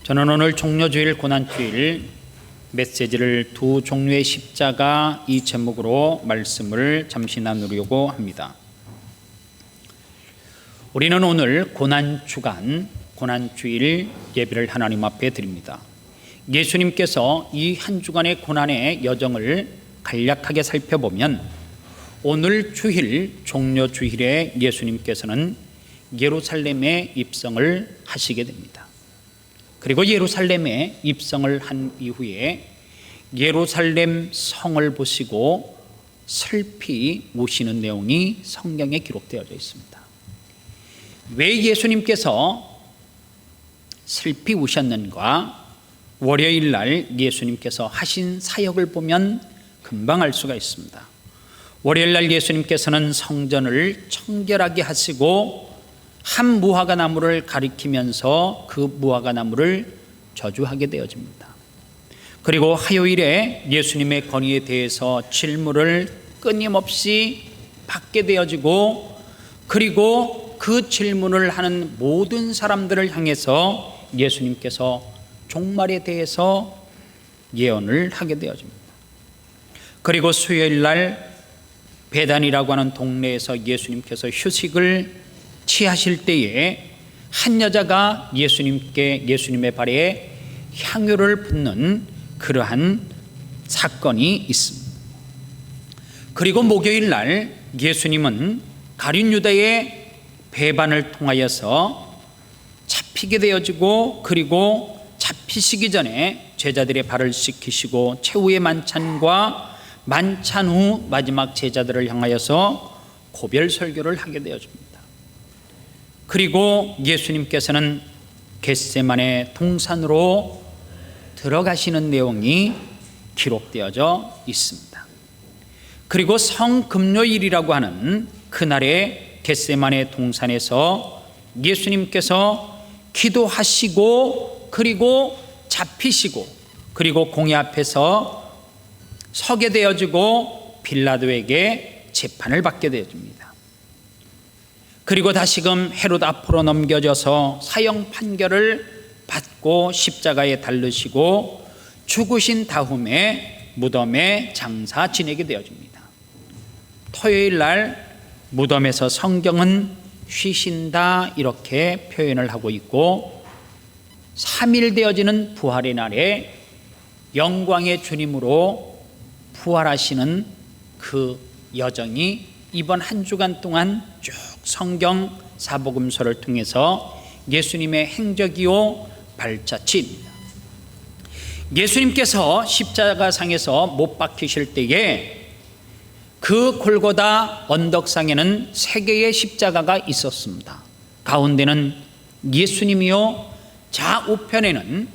저는 오늘 종려주일 고난주일 메시지를 두 종류의 십자가 이 제목으로 말씀을 잠시 나누려고 합니다. 우리는 오늘 고난주간, 고난주일 예배를 하나님 앞에 드립니다. 예수님께서 이 한 주간의 고난의 여정을 간략하게 살펴보면 오늘 주일, 종려주일에 예수님께서는 예루살렘에 입성을 하시게 됩니다. 그리고 예루살렘에 입성을 한 이후에 예루살렘 성을 보시고 슬피 우시는 내용이 성경에 기록되어져 있습니다. 왜 예수님께서 슬피 우셨는가? 월요일 날 예수님께서 하신 사역을 보면 금방 알 수가 있습니다. 월요일 날 예수님께서는 성전을 청결하게 하시고 한 무화과 나무를 가리키면서 그 무화과 나무를 저주하게 되어집니다. 그리고 화요일에 예수님의 권위에 대해서 질문을 끊임없이 받게 되어지고, 그리고 그 질문을 하는 모든 사람들을 향해서 예수님께서 종말에 대해서 예언을 하게 되어집니다. 그리고 수요일 날 베단이라고 하는 동네에서 예수님께서 휴식을 취하실 때에 한 여자가 예수님의 발에 향유를 붓는 그러한 사건이 있습니다. 그리고 목요일 날 예수님은 가룟 유다의 배반을 통하여서 잡히게 되어지고, 그리고 잡히시기 전에 제자들의 발을 씻기시고 최후의 만찬과 만찬 후 마지막 제자들을 향하여서 고별 설교를 하게 되어집니다. 그리고 예수님께서는 겟세마네 동산으로 들어가시는 내용이 기록되어져 있습니다. 그리고 성금요일이라고 하는 그날의 겟세마네 동산에서 예수님께서 기도하시고, 그리고 잡히시고, 그리고 공회 앞에서 서게 되어지고 빌라도에게 재판을 받게 되어집니다. 그리고 다시금 헤롯 앞으로 넘겨져서 사형 판결을 받고 십자가에 달리시고 죽으신 다음에 무덤에 장사 지내게 되어집니다. 토요일 날 무덤에서 성경은 쉬신다 이렇게 표현을 하고 있고, 3일 되어지는 부활의 날에 영광의 주님으로 부활하시는 그 여정이 이번 한 주간 동안 쭉 성경 사복음서를 통해서 예수님의 행적이요 발자취입니다. 예수님께서 십자가상에서 못 박히실 때에 그 골고다 언덕상에는 3개의 십자가가 있었습니다. 가운데는 예수님이요, 좌우편에는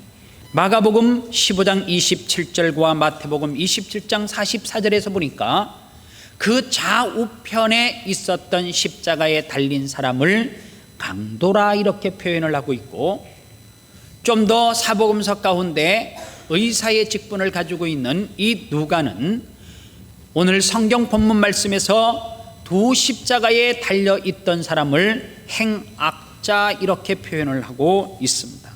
마가복음 15장 27절과 마태복음 27장 44절에서 보니까 그 좌우편에 있었던 십자가에 달린 사람을 강도라 이렇게 표현을 하고 있고, 좀 더 사복음서 가운데 의사의 직분을 가지고 있는 이 누가는 오늘 성경 본문 말씀에서 두 십자가에 달려 있던 사람을 행악자 이렇게 표현을 하고 있습니다.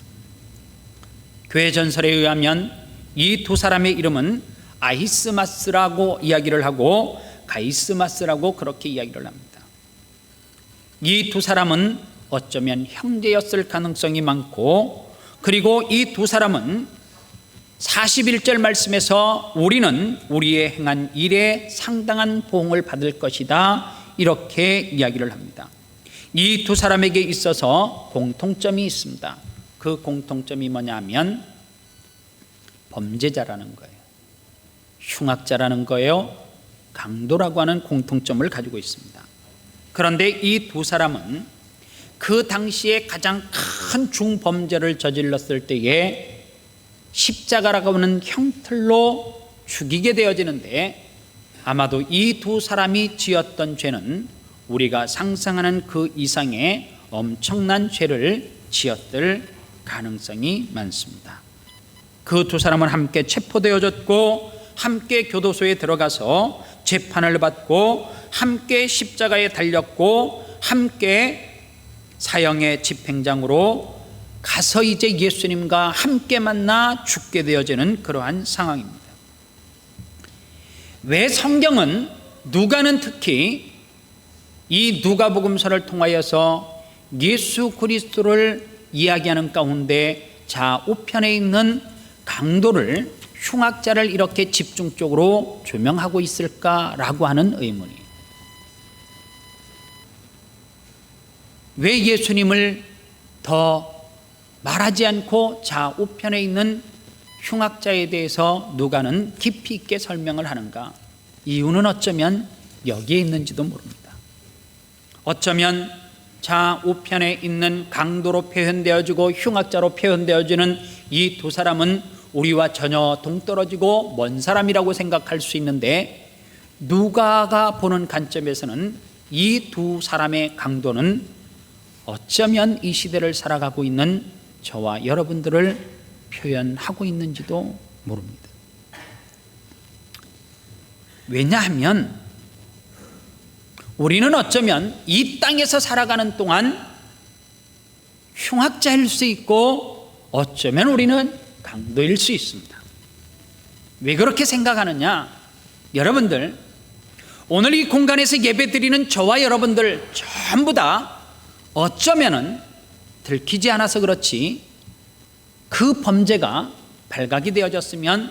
교회 전설에 의하면 이 두 사람의 이름은 아히스마스라고 이야기를 하고 가이스마스라고 그렇게 이야기를 합니다. 이 두 사람은 어쩌면 형제였을 가능성이 많고, 그리고 이 두 사람은 41절 말씀에서 우리는 우리의 행한 일에 상당한 보응을 받을 것이다 이렇게 이야기를 합니다. 이 두 사람에게 있어서 공통점이 있습니다. 그 공통점이 뭐냐면 범죄자라는 거예요. 흉악자라는 거예요. 강도라고 하는 공통점을 가지고 있습니다. 그런데 이 두 사람은 그 당시에 가장 큰 중범죄를 저질렀을 때에 십자가라고 하는 형틀로 죽이게 되어지는데, 아마도 이 두 사람이 지었던 죄는 우리가 상상하는 그 이상의 엄청난 죄를 지었을 가능성이 많습니다. 그 두 사람은 함께 체포되어졌고, 함께 교도소에 들어가서 재판을 받고, 함께 십자가에 달렸고, 함께 사형의 집행장으로 가서 이제 예수님과 함께 만나 죽게 되어지는 그러한 상황입니다. 왜 성경은 누가는 특히 이 누가복음서를 통하여서 예수 그리스도를 이야기하는 가운데 좌우편에 있는 강도를, 흉악자를 이렇게 집중적으로 조명하고 있을까라고 하는 의문이, 왜 예수님을 더 말하지 않고 좌우편에 있는 흉악자에 대해서 누가는 깊이 있게 설명을 하는가? 이유는 어쩌면 여기에 있는지도 모릅니다. 어쩌면 좌우편에 있는 강도로 표현되어지고 흉악자로 표현되어지는 이 두 사람은 우리와 전혀 동떨어지고 먼 사람이라고 생각할 수 있는데, 누가가 보는 관점에서는 이 두 사람의 강도는 어쩌면 이 시대를 살아가고 있는 저와 여러분들을 표현하고 있는지도 모릅니다. 왜냐하면 우리는 어쩌면 이 땅에서 살아가는 동안 흉악자일 수 있고 어쩌면 우리는 강도일 수 있습니다. 왜 그렇게 생각하느냐? 여러분들, 오늘 이 공간에서 예배드리는 저와 여러분들 전부 다 어쩌면은 들키지 않아서 그렇지, 그 범죄가 발각이 되어졌으면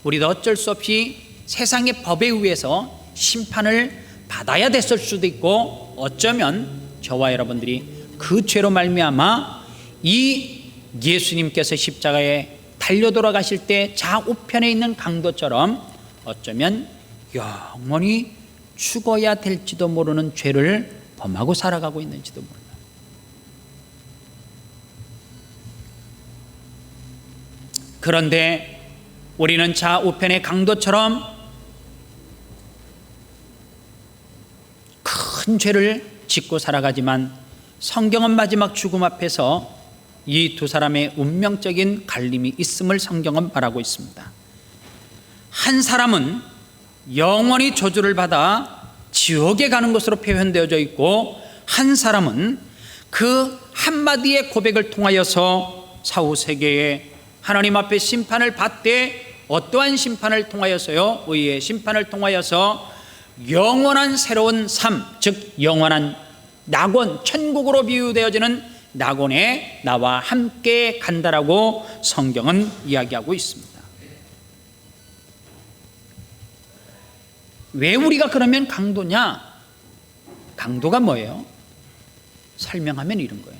우리도 어쩔 수 없이 세상의 법에 의해서 심판을 받아야 됐을 수도 있고, 어쩌면 저와 여러분들이 그 죄로 말미암아 이 예수님께서 십자가에 달려 돌아가실 때 좌우편에 있는 강도처럼 어쩌면 영원히 죽어야 될지도 모르는 죄를 범하고 살아가고 있는지도 몰라요. 그런데 우리는 좌우편의 강도처럼 큰 죄를 짓고 살아가지만, 성경은 마지막 죽음 앞에서 이 두 사람의 운명적인 갈림이 있음을 성경은 말하고 있습니다. 한 사람은 영원히 저주를 받아 지옥에 가는 것으로 표현되어져 있고, 한 사람은 그 한마디의 고백을 통하여서 사후세계에 하나님 앞에 심판을 받되, 어떠한 심판을 통하여서요? 의의 심판을 통하여서 영원한 새로운 삶, 즉 영원한 낙원, 천국으로 비유되어지는 낙원에 나와 함께 간다라고 성경은 이야기하고 있습니다. 왜 우리가 그러면 강도냐? 강도가 뭐예요? 설명하면 이런 거예요.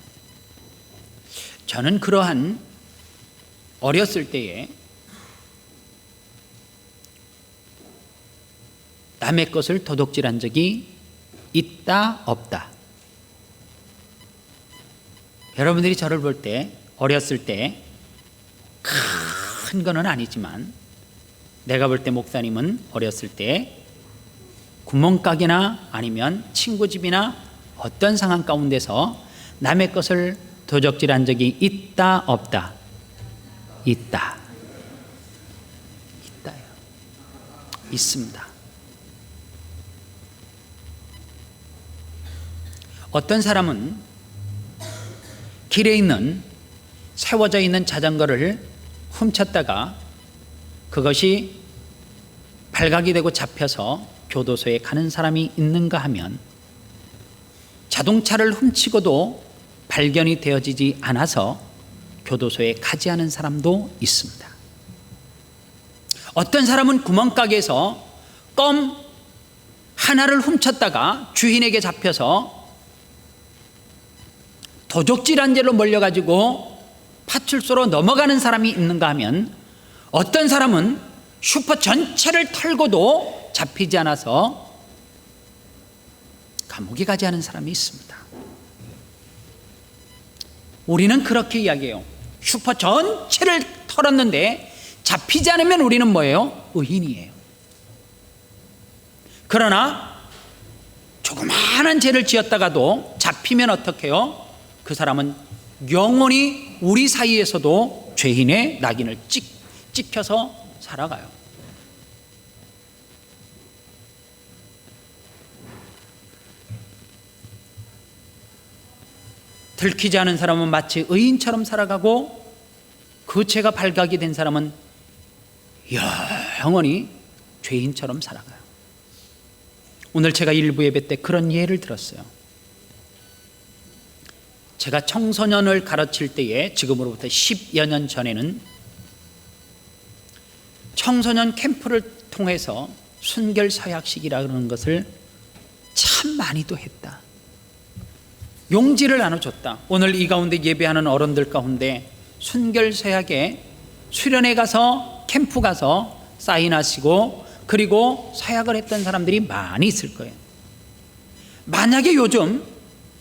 저는 그러한 어렸을 때에 남의 것을 도둑질한 적이 있다 없다? 여러분들이 저를 볼 때 어렸을 때 큰 거는 아니지만, 내가 볼 때 목사님은 어렸을 때 구멍가게나 아니면 친구 집이나 어떤 상황 가운데서 남의 것을 도둑질한 적이 있다 없다? 있다. 있다요. 있습니다. 어떤 사람은 길에 있는, 세워져 있는 자전거를 훔쳤다가 그것이 발각이 되고 잡혀서 교도소에 가는 사람이 있는가 하면, 자동차를 훔치고도 발견이 되어지지 않아서 교도소에 가지 않은 사람도 있습니다. 어떤 사람은 구멍가게에서 껌 하나를 훔쳤다가 주인에게 잡혀서 도둑질한 죄로 몰려가지고 파출소로 넘어가는 사람이 있는가 하면, 어떤 사람은 슈퍼 전체를 털고도 잡히지 않아서 감옥에 가지 않은 사람이 있습니다. 우리는 그렇게 이야기해요. 슈퍼 전체를 털었는데 잡히지 않으면 우리는 뭐예요? 의인이에요. 그러나 조그마한 죄를 지었다가도 잡히면 어떻게 해요? 그 사람은 영원히 우리 사이에서도 죄인의 낙인을 찍혀서 살아가요. 들키지 않은 사람은 마치 의인처럼 살아가고 그 죄가 발각이 된 사람은 영원히 죄인처럼 살아가요. 오늘 제가 일부 예배 때 그런 예를 들었어요. 제가 청소년을 가르칠 때에 지금으로부터 10여 년 전에는 청소년 캠프를 통해서 순결서약식이라는 것을 참 많이도 했다. 용지를 나눠줬다. 오늘 이 가운데 예배하는 어른들 가운데 순결서약에 수련회 가서 캠프 가서 사인하시고 그리고 서약을 했던 사람들이 많이 있을 거예요. 만약에 요즘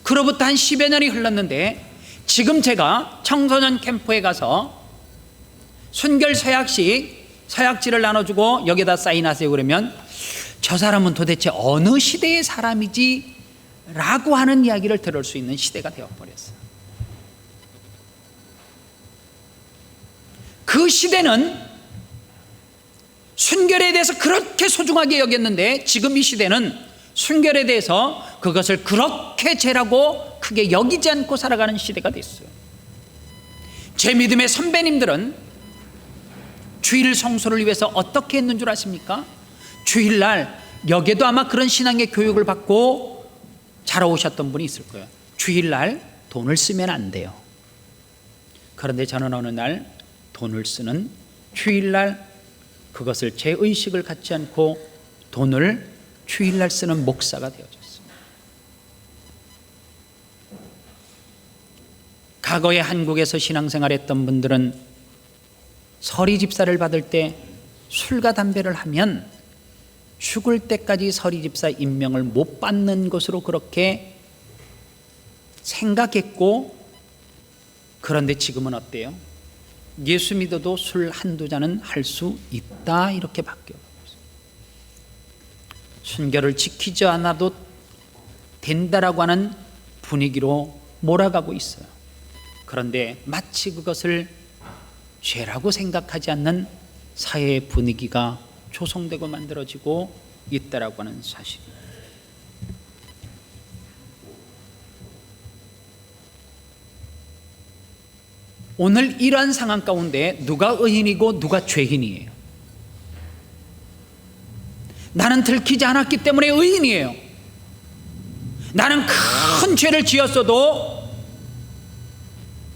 그로부터 한 10여 년이 흘렀는데 지금 제가 청소년 캠프에 가서 서약지를 나눠주고 여기다 사인하세요 그러면 저 사람은 도대체 어느 시대의 사람이지? 라고 하는 이야기를 들을 수 있는 시대가 되어버렸어요. 그 시대는 순결에 대해서 그렇게 소중하게 여겼는데 지금 이 시대는 순결에 대해서 그것을 그렇게 죄라고 크게 여기지 않고 살아가는 시대가 됐어요. 제 믿음의 선배님들은 주일 성소를 위해서 어떻게 했는 줄 아십니까? 주일날 여기에도 아마 그런 신앙의 교육을 받고 자라오셨던 분이 있을 거예요. 주일날 돈을 쓰면 안 돼요. 그런데 저는 어느 날 돈을 쓰는 주일날 그것을 제 의식을 갖지 않고 돈을 주일날 쓰는 목사가 되어졌습니다. 과거에 한국에서 신앙생활했던 분들은 서리 집사를 받을 때 술과 담배를 하면 죽을 때까지 서리 집사 임명을 못 받는 것으로 그렇게 생각했고, 그런데 지금은 어때요? 예수 믿어도 술 한두 잔은 할 수 있다 이렇게 바뀌어요. 순결을 지키지 않아도 된다라고 하는 분위기로 몰아가고 있어요. 그런데 마치 그것을 죄라고 생각하지 않는 사회의 분위기가 조성되고 만들어지고 있다라고 하는 사실입니다. 오늘 이러한 상황 가운데 누가 의인이고 누가 죄인이에요? 나는 들키지 않았기 때문에 의인이에요. 나는 큰 죄를 지었어도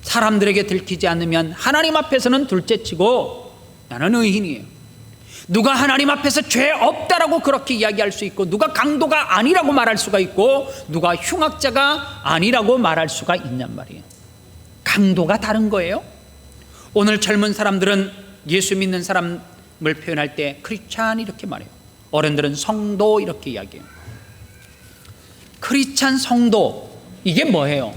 사람들에게 들키지 않으면 하나님 앞에서는 둘째치고 나는 의인이에요. 누가 하나님 앞에서 죄 없다라고 그렇게 이야기할 수 있고, 누가 강도가 아니라고 말할 수가 있고, 누가 흉악자가 아니라고 말할 수가 있냔 말이에요. 강도가 다른 거예요. 오늘 젊은 사람들은 예수 믿는 사람을 표현할 때 크리스찬 이렇게 말해요. 어른들은 성도 이렇게 이야기해요. 크리스찬 성도, 이게 뭐예요?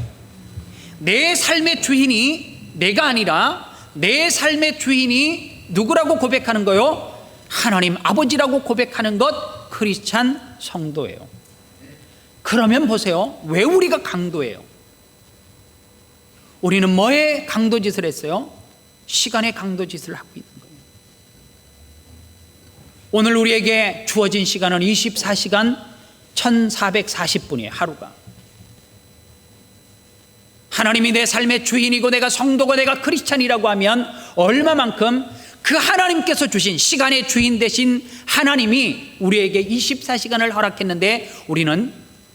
내 삶의 주인이 내가 아니라 내 삶의 주인이 누구라고 고백하는 거요? 하나님 아버지라고 고백하는 것, 크리스찬 성도예요. 그러면 보세요. 왜 우리가 강도예요? 우리는 뭐에 강도짓을 했어요? 시간의 강도짓을 하고 있는 거예요. 오늘 우리에게 주어진 시간은 24시간 1440분이에요. 하루가. 하나님이 내 삶의 주인이고 내가 성도고 내가 크리스찬이라고 하면 얼마만큼 그 하나님께서 주신 시간의 주인 되신 하나님이 우리에게 24시간을 허락했는데 우리는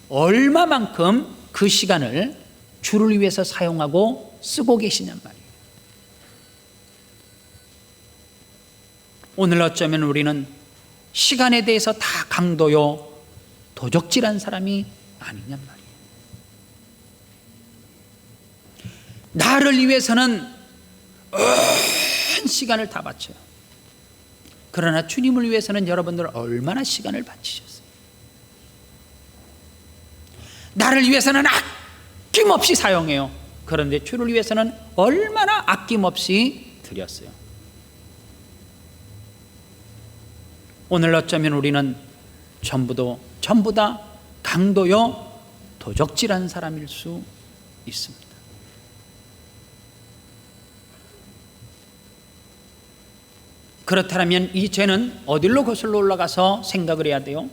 얼마만큼 그 시간을 주를 위해서 사용하고 쓰고 계시냔 말이에요. 오늘 어쩌면 우리는 시간에 대해서 다 강도요 도적질한 사람이 아니냔 말이에요. 나를 위해서는 온 시간을 다 바쳐요. 그러나 주님을 위해서는 여러분들 얼마나 시간을 바치셨어요? 나를 위해서는 아낌없이 사용해요. 그런데 주를 위해서는 얼마나 아낌없이 드렸어요. 오늘 어쩌면 우리는 전부 다 강도요 도적질한 사람일 수 있습니다. 그렇다면 이 죄는 어디로 거슬러 올라가서 생각을 해야 돼요?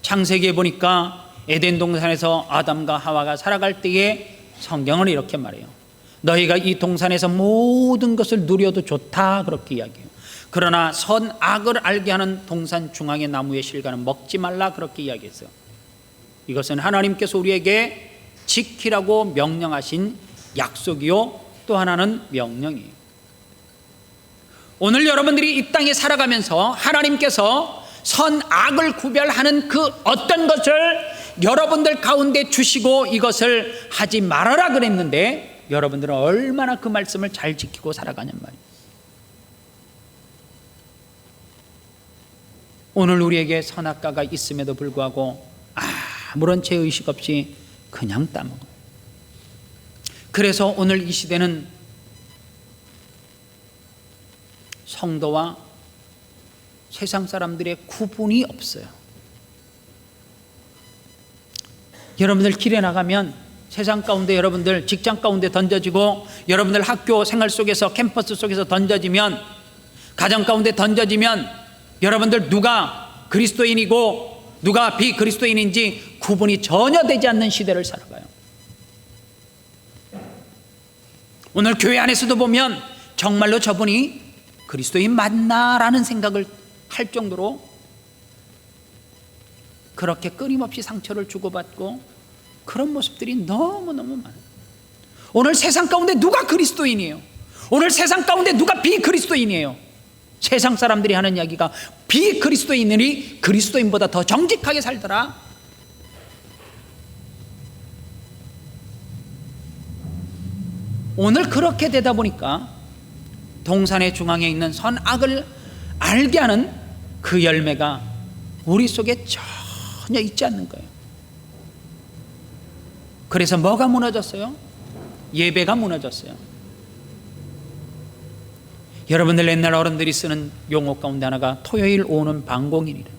창세기에 보니까 에덴 동산에서 아담과 하와가 살아갈 때에 성경은 이렇게 말해요. 너희가 이 동산에서 모든 것을 누려도 좋다 그렇게 이야기해요. 그러나 선악을 알게 하는 동산 중앙의 나무의 실과는 먹지 말라 그렇게 이야기했어요. 이것은 하나님께서 우리에게 지키라고 명령하신 약속이요, 또 하나는 명령이에요. 오늘 여러분들이 이 땅에 살아가면서 하나님께서 선악을 구별하는 그 어떤 것을 여러분들 가운데 주시고 이것을 하지 말아라 그랬는데 여러분들은 얼마나 그 말씀을 잘 지키고 살아가냔 말이에요. 오늘 우리에게 선악과가 있음에도 불구하고 아무런 죄의식 없이 그냥 따먹어요. 그래서 오늘 이 시대는 성도와 세상 사람들의 구분이 없어요. 여러분들 길에 나가면 세상 가운데 여러분들 직장 가운데 던져지고 여러분들 학교 생활 속에서 캠퍼스 속에서 던져지면 가정 가운데 던져지면 여러분들 누가 그리스도인이고 누가 비그리스도인인지 구분이 전혀 되지 않는 시대를 살아가요. 오늘 교회 안에서도 보면 정말로 저분이 그리스도인 맞나라는 생각을 할 정도로 그렇게 끊임없이 상처를 주고받고 그런 모습들이 너무너무 많아요. 오늘 세상 가운데 누가 그리스도인이에요? 오늘 세상 가운데 누가 비그리스도인이에요? 세상 사람들이 하는 이야기가 비그리스도인들이 그리스도인보다 더 정직하게 살더라. 오늘 그렇게 되다 보니까 동산의 중앙에 있는 선악을 알게 하는 그 열매가 우리 속에 전혀 있지 않는 거예요. 그래서 뭐가 무너졌어요? 예배가 무너졌어요. 여러분들 옛날 어른들이 쓰는 용어 가운데 하나가 토요일 오는 방공일이래요.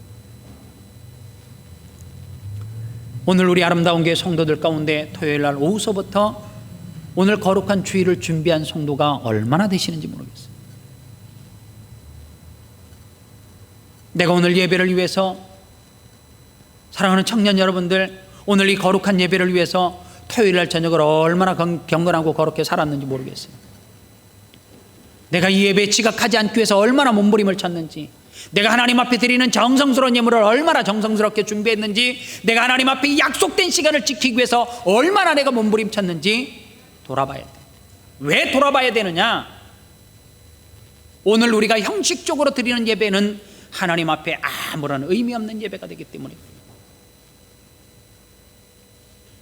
오늘 우리 아름다운 교회 성도들 가운데 토요일 날 오후서부터 오늘 거룩한 주일을 준비한 성도가 얼마나 되시는지 모르겠어요. 내가 오늘 예배를 위해서, 사랑하는 청년 여러분들, 오늘 이 거룩한 예배를 위해서 토요일 날 저녁을 얼마나 경건하고 거룩하게 살았는지 모르겠어요. 내가 이 예배에 지각하지 않기 위해서 얼마나 몸부림을 쳤는지, 내가 하나님 앞에 드리는 정성스러운 예물을 얼마나 정성스럽게 준비했는지, 내가 하나님 앞에 약속된 시간을 지키기 위해서 얼마나 내가 몸부림 쳤는지 돌아봐야 돼. 왜 돌아봐야 되느냐? 오늘 우리가 형식적으로 드리는 예배는 하나님 앞에 아무런 의미 없는 예배가 되기 때문에,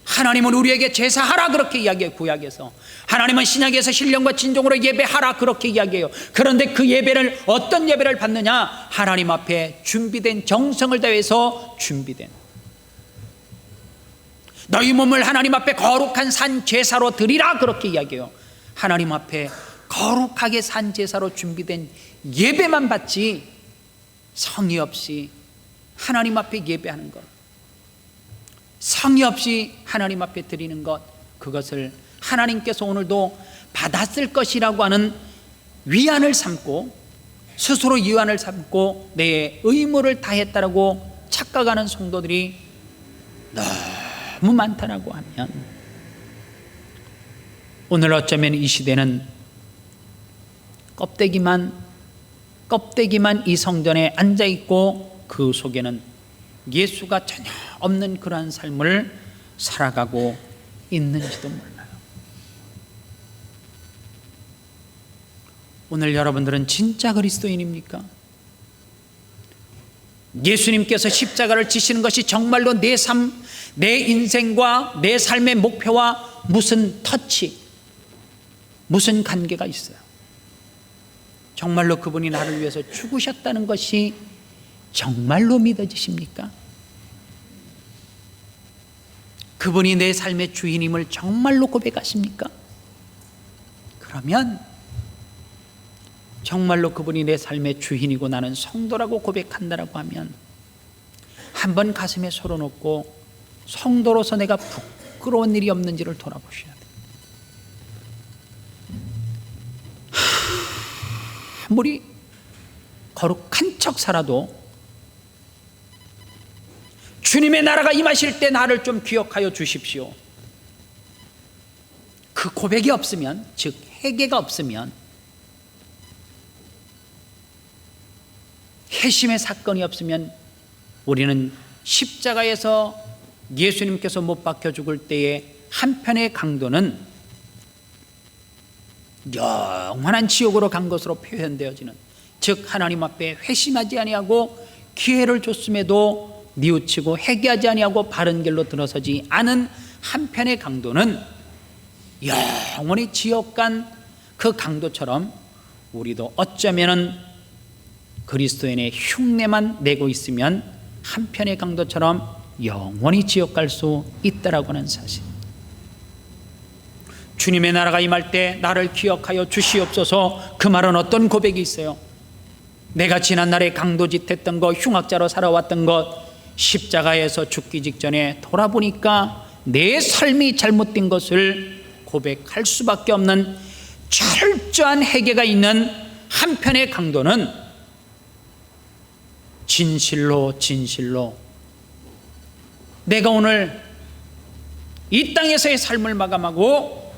하나님은 우리에게 제사하라 그렇게 이야기해요. 구약에서 하나님은 신약에서 신령과 진정으로 예배하라 그렇게 이야기해요. 그런데 그 예배를 어떤 예배를 받느냐? 하나님 앞에 준비된, 정성을 다해서 준비된, 너희 몸을 하나님 앞에 거룩한 산 제사로 드리라 그렇게 이야기해요. 하나님 앞에 거룩하게 산 제사로 준비된 예배만 받지 성의 없이 하나님 앞에 예배하는 것, 성의 없이 하나님 앞에 드리는 것, 그것을 하나님께서 오늘도 받았을 것이라고 하는 위안을 삼고, 스스로 위안을 삼고 내 의무를 다했다라고 착각하는 성도들이 너무 많다라고 하면, 오늘 어쩌면 이 시대는 껍데기만 이 성전에 앉아있고 그 속에는 예수가 전혀 없는 그러한 삶을 살아가고 있는지도 몰라요. 오늘 여러분들은 진짜 그리스도인입니까? 예수님께서 십자가를 지시는 것이 정말로 내 삶, 내 인생과 내 삶의 목표와 무슨 터치, 무슨 관계가 있어요? 정말로 그분이 나를 위해서 죽으셨다는 것이 정말로 믿어지십니까? 그분이 내 삶의 주인임을 정말로 고백하십니까? 그러면 정말로 그분이 내 삶의 주인이고 나는 성도라고 고백한다라고 하면 한번 가슴에 손을 얹고 성도로서 내가 부끄러운 일이 없는지를 돌아보셔야 돼요. 아무리 거룩한 척 살아도 주님의 나라가 임하실 때 나를 좀 기억하여 주십시오. 그 고백이 없으면, 즉 회개가 없으면, 회심의 사건이 없으면 우리는 십자가에서 예수님께서 못 박혀 죽을 때의 한편의 강도는 영원한 지옥으로 간 것으로 표현되어지는, 즉 하나님 앞에 회심하지 아니하고 기회를 줬음에도 뉘우치고 회개하지 아니하고 바른 길로 들어서지 않은 한편의 강도는 영원히 지옥 간 그 강도처럼 우리도 어쩌면은 그리스도인의 흉내만 내고 있으면 한편의 강도처럼 영원히 지옥 갈 수 있다라고 하는 사실. 주님의 나라가 임할 때 나를 기억하여 주시옵소서. 그 말은 어떤 고백이 있어요? 내가 지난날에 강도짓했던 것, 흉악자로 살아왔던 것, 십자가에서 죽기 직전에 돌아보니까 내 삶이 잘못된 것을 고백할 수밖에 없는 철저한 회개가 있는 한편의 강도는 진실로 내가 오늘 이 땅에서의 삶을 마감하고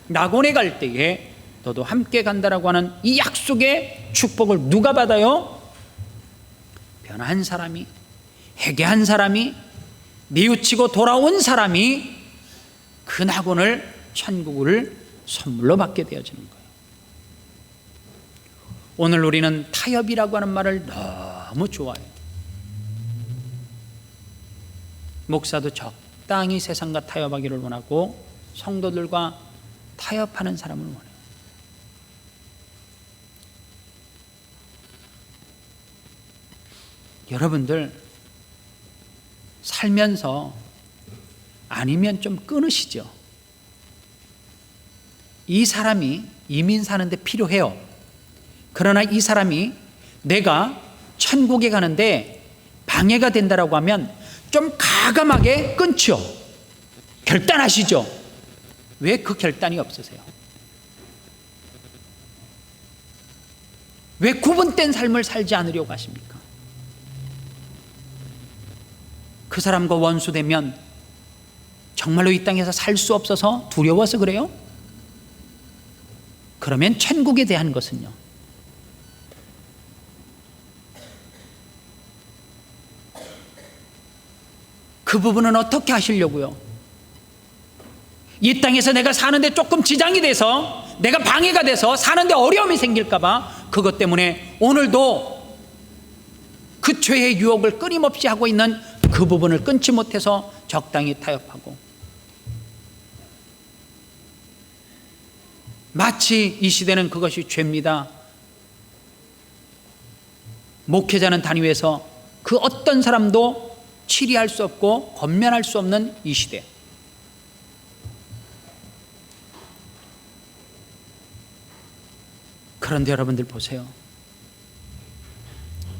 낙원에 갈 때에 너도 함께 간다라고 하는 이 약속의 축복을 누가 받아요? 변한 사람이, 회개한 사람이, 뉘우치고 돌아온 사람이 그 낙원을, 천국을 선물로 받게 되어지는 거예요. 오늘 우리는 타협이라고 하는 말을 너무 좋아해요. 목사도 적당히 세상과 타협하기를 원하고 성도들과 타협하는 사람을 원해요. 여러분들 살면서 아니면 좀 끊으시죠. 이 사람이 이민 사는데 필요해요. 그러나 이 사람이 내가 천국에 가는데 방해가 된다라고 하면 좀 가감하게 끊죠. 결단하시죠. 왜 그 결단이 없으세요? 왜 구분된 삶을 살지 않으려고 하십니까? 그 사람과 원수되면 정말로 이 땅에서 살 수 없어서 두려워서 그래요? 그러면 천국에 대한 것은요? 그 부분은 어떻게 하시려고요? 이 땅에서 내가 사는데 조금 지장이 돼서, 내가 방해가 돼서 사는데 어려움이 생길까 봐 그것 때문에 오늘도 그 죄의 유혹을 끊임없이 하고 있는 그 부분을 끊지 못해서 적당히 타협하고, 마치 이 시대는 그것이 죄입니다. 목회자는 단위에서 그 어떤 사람도 치리할 수 없고 권면할 수 없는 이 시대. 그런데 여러분들 보세요.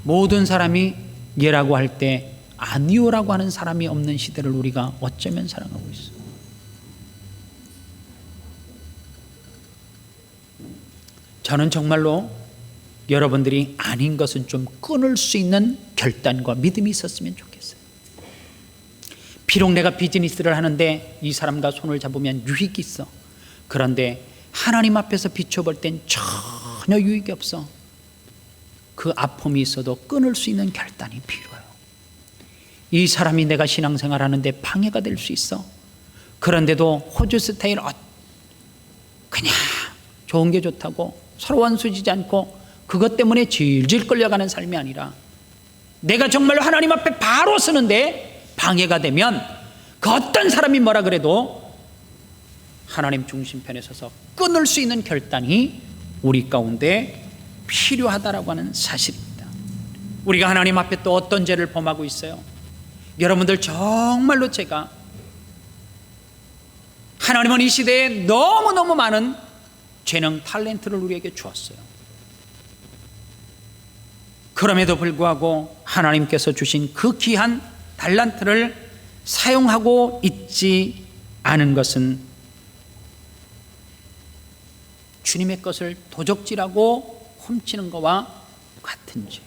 모든 사람이 예라고 할 때 아니오라고 하는 사람이 없는 시대를 우리가 어쩌면 살아가고 있어요. 저는 정말로 여러분들이 아닌 것은 좀 끊을 수 있는 결단과 믿음이 있었으면 좋겠어요. 비록 내가 비즈니스를 하는데 이 사람과 손을 잡으면 유익이 있어. 그런데 하나님 앞에서 비춰볼 땐 전혀 유익이 없어. 그 아픔이 있어도 끊을 수 있는 결단이 필요해요. 이 사람이 내가 신앙생활 하는데 방해가 될 수 있어. 그런데도 호주 스타일 그냥 좋은 게 좋다고 서로 원수지지 않고 그것 때문에 질질 끌려가는 삶이 아니라, 내가 정말로 하나님 앞에 바로 서는데 방해가 되면 그 어떤 사람이 뭐라 그래도 하나님 중심편에 서서 끊을 수 있는 결단이 우리 가운데 필요하다라고 하는 사실입니다. 우리가 하나님 앞에 또 어떤 죄를 범하고 있어요? 여러분들 정말로 제가, 하나님은 이 시대에 너무너무 많은 재능, 탤런트를 우리에게 주었어요. 그럼에도 불구하고 하나님께서 주신 그 귀한 달란트를 사용하고 있지 않은 것은 주님의 것을 도적질하고 훔치는 것과 같은 죄.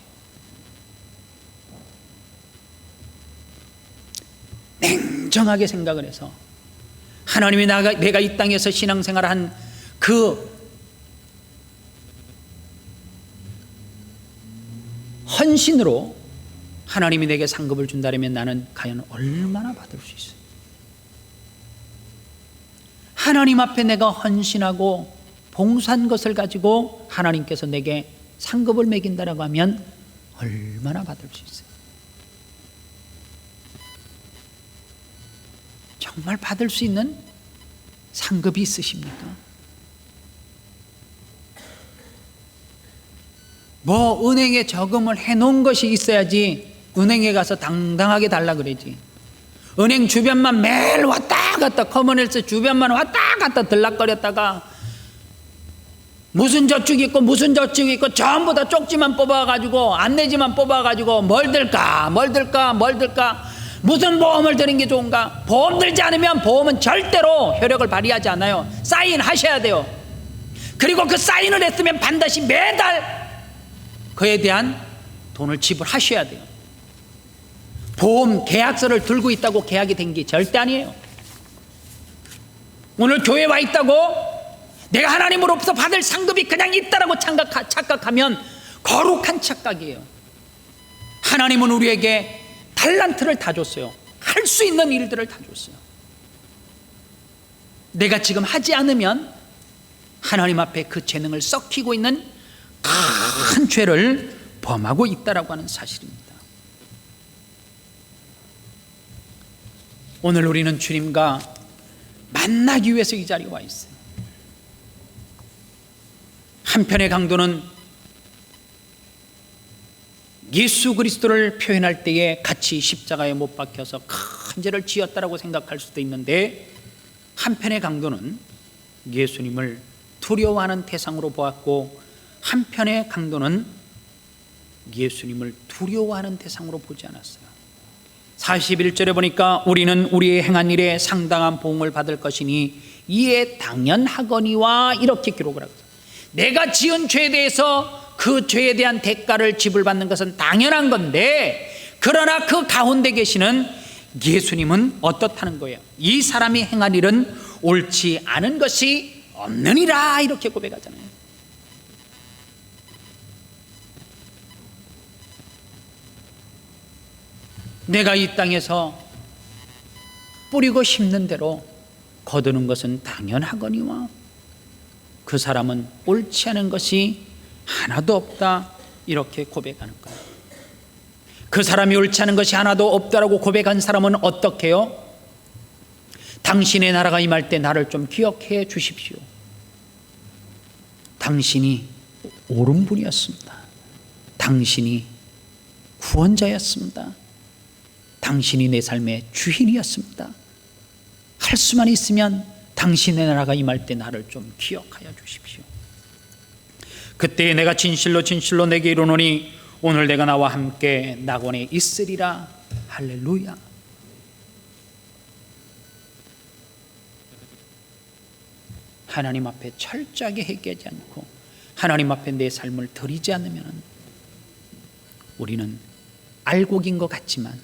냉정하게 생각을 해서 하나님이 내가 이 땅에서 신앙생활을 한 그 헌신으로 하나님이 내게 상급을 준다면 나는 과연 얼마나 받을 수 있어요? 하나님 앞에 내가 헌신하고 봉사한 것을 가지고 하나님께서 내게 상급을 매긴다라고 하면 얼마나 받을 수 있어요? 정말 받을 수 있는 상급이 있으십니까? 뭐 은행에 저금을 해놓은 것이 있어야지 은행에 가서 당당하게 달라 그러지. 은행 주변만 매일 왔다 갔다 커먼웰스 주변만 왔다 갔다 들락거렸다가 무슨 저축이 있고 무슨 저축이 있고 전부 다 쪽지만 뽑아가지고 안내지만 뽑아가지고 뭘 들까 무슨 보험을 드는 게 좋은가. 보험 들지 않으면 보험은 절대로 효력을 발휘하지 않아요. 사인하셔야 돼요. 그리고 그 사인을 했으면 반드시 매달 그에 대한 돈을 지불하셔야 돼요. 보험 계약서를 들고 있다고 계약이 된 게 절대 아니에요. 오늘 교회에 와 있다고 내가 하나님으로부터 받을 상급이 그냥 있다라고 착각하면 거룩한 착각이에요. 하나님은 우리에게 달란트를 다 줬어요. 할 수 있는 일들을 다 줬어요. 내가 지금 하지 않으면 하나님 앞에 그 재능을 썩히고 있는 큰 죄를 범하고 있다라고 하는 사실입니다. 오늘 우리는 주님과 만나기 위해서 이 자리에 와 있어요. 한편의 강도는 예수 그리스도를 표현할 때에 같이 십자가에 못 박혀서 큰 죄를 지었다라고 생각할 수도 있는데, 한편의 강도는 예수님을 두려워하는 대상으로 보았고 한편의 강도는 예수님을 두려워하는 대상으로 보지 않았어요. 41절에 보니까 우리는 우리의 행한 일에 상당한 보응을 받을 것이니 이에 당연하거니와 이렇게 기록을 하고 있어요. 내가 지은 죄에 대해서 그 죄에 대한 대가를 지불받는 것은 당연한 건데, 그러나 그 가운데 계시는 예수님은 어떻다는 거예요? 이 사람이 행한 일은 옳지 않은 것이 없느니라 이렇게 고백하잖아요. 내가 이 땅에서 뿌리고 심는 대로 거두는 것은 당연하거니와 그 사람은 옳지 않은 것이 하나도 없다 이렇게 고백하는 거예요. 그 사람이 옳지 않은 것이 하나도 없다라고 고백한 사람은 어떻게 해요? 당신의 나라가 임할 때 나를 좀 기억해 주십시오. 당신이 옳은 분이었습니다. 당신이 구원자였습니다. 당신이 내 삶의 주인이었습니다. 할 수만 있으면 당신의 나라가 임할 때 나를 좀 기억하여 주십시오. 그때 내가 진실로 진실로 내게 이르노니 오늘 내가 나와 함께 낙원에 있으리라. 할렐루야. 하나님 앞에 철저하게 회개하지 않고 하나님 앞에 내 삶을 드리지 않으면 우리는 알곡인 것 같지만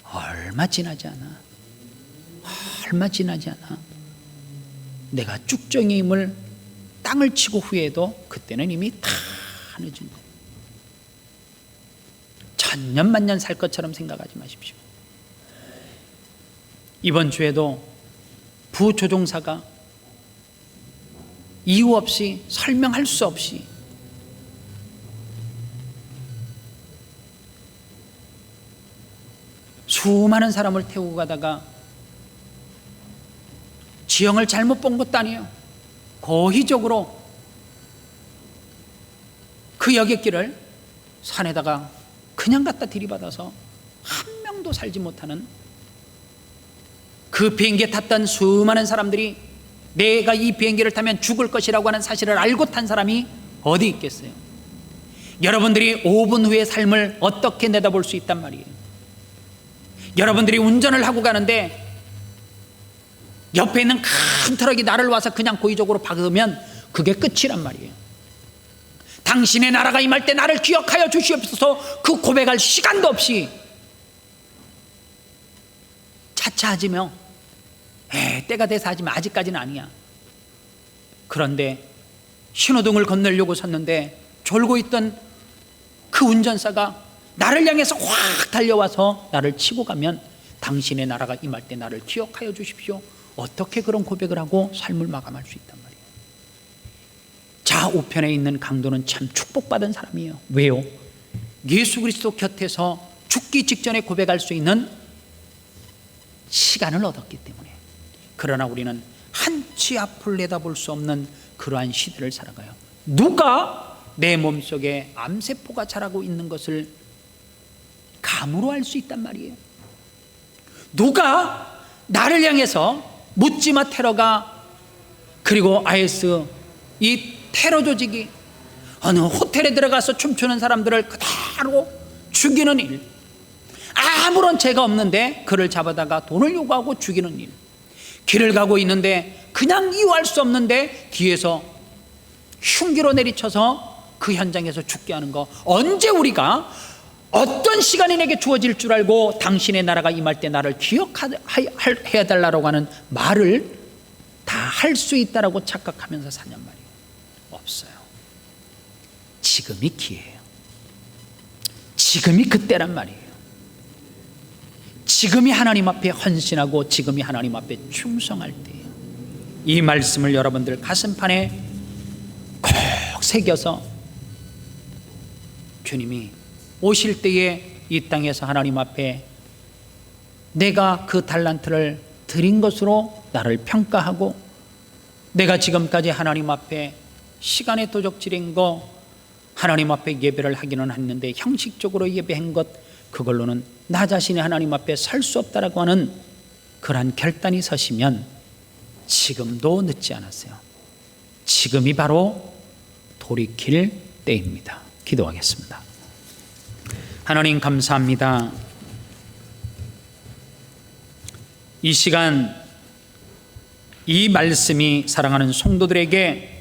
얼마 지나지 않아 내가 쭉정이임을 땅을 치고 후회해도 그때는 이미 다 늦은 거예요. 천년만년 살 것처럼 생각하지 마십시오. 이번 주에도 부조종사가 이유 없이 설명할 수 없이 수많은 사람을 태우고 가다가 지형을 잘못 본 것도 아니에요. 고의적으로 그 여객길을 산에다가 그냥 갖다 들이받아서 한 명도 살지 못하는, 그 비행기에 탔던 수많은 사람들이 내가 이 비행기를 타면 죽을 것이라고 하는 사실을 알고 탄 사람이 어디 있겠어요? 여러분들이 5분 후의 삶을 어떻게 내다볼 수 있단 말이에요? 여러분들이 운전을 하고 가는데 옆에 있는 큰 트럭이 나를 와서 그냥 고의적으로 박으면 그게 끝이란 말이에요. 당신의 나라가 임할 때 나를 기억하여 주시옵소서, 그 고백할 시간도 없이 차차해지며 때가 돼서 하지만 아직까지는 아니야. 그런데 신호등을 건너려고 섰는데 졸고 있던 그 운전사가 나를 향해서 확 달려와서 나를 치고 가면 당신의 나라가 임할 때 나를 기억하여 주십시오. 어떻게 그런 고백을 하고 삶을 마감할 수 있단 말이에요. 좌우편에 있는 강도는 참 축복받은 사람이에요. 왜요? 예수 그리스도 곁에서 죽기 직전에 고백할 수 있는 시간을 얻었기 때문에. 그러나 우리는 한치 앞을 내다볼 수 없는 그러한 시대를 살아가요. 누가 내 몸속에 암세포가 자라고 있는 것을 감으로 알 수 있단 말이에요. 누가 나를 향해서 묻지마 테러가, 그리고 IS 이 테러 조직이 어느 호텔에 들어가서 춤추는 사람들을 그대로 죽이는 일, 아무런 죄가 없는데 그를 잡아다가 돈을 요구하고 죽이는 일, 길을 가고 있는데 그냥 이유할 수 없는데 뒤에서 흉기로 내리쳐서 그 현장에서 죽게 하는 거, 언제 우리가 어떤 시간이 내게 주어질 줄 알고 당신의 나라가 임할 때 나를 기억해야 달라고 하는 말을 다 할 수 있다라고 착각하면서 사냔 말이에요. 없어요. 지금이 기회예요. 지금이 그때란 말이에요. 지금이 하나님 앞에 헌신하고 지금이 하나님 앞에 충성할 때예요. 이 말씀을 여러분들 가슴판에 꼭 새겨서 주님이 오실 때에 이 땅에서 하나님 앞에 내가 그 달란트를 드린 것으로 나를 평가하고, 내가 지금까지 하나님 앞에 시간의 도적질인 거 하나님 앞에 예배를 하기는 했는데 형식적으로 예배한 것, 그걸로는 나 자신이 하나님 앞에 설 수 없다라고 하는 그러한 결단이 서시면 지금도 늦지 않았어요. 지금이 바로 돌이킬 때입니다. 기도하겠습니다. 하나님 감사합니다. 이 시간 이 말씀이 사랑하는 성도들에게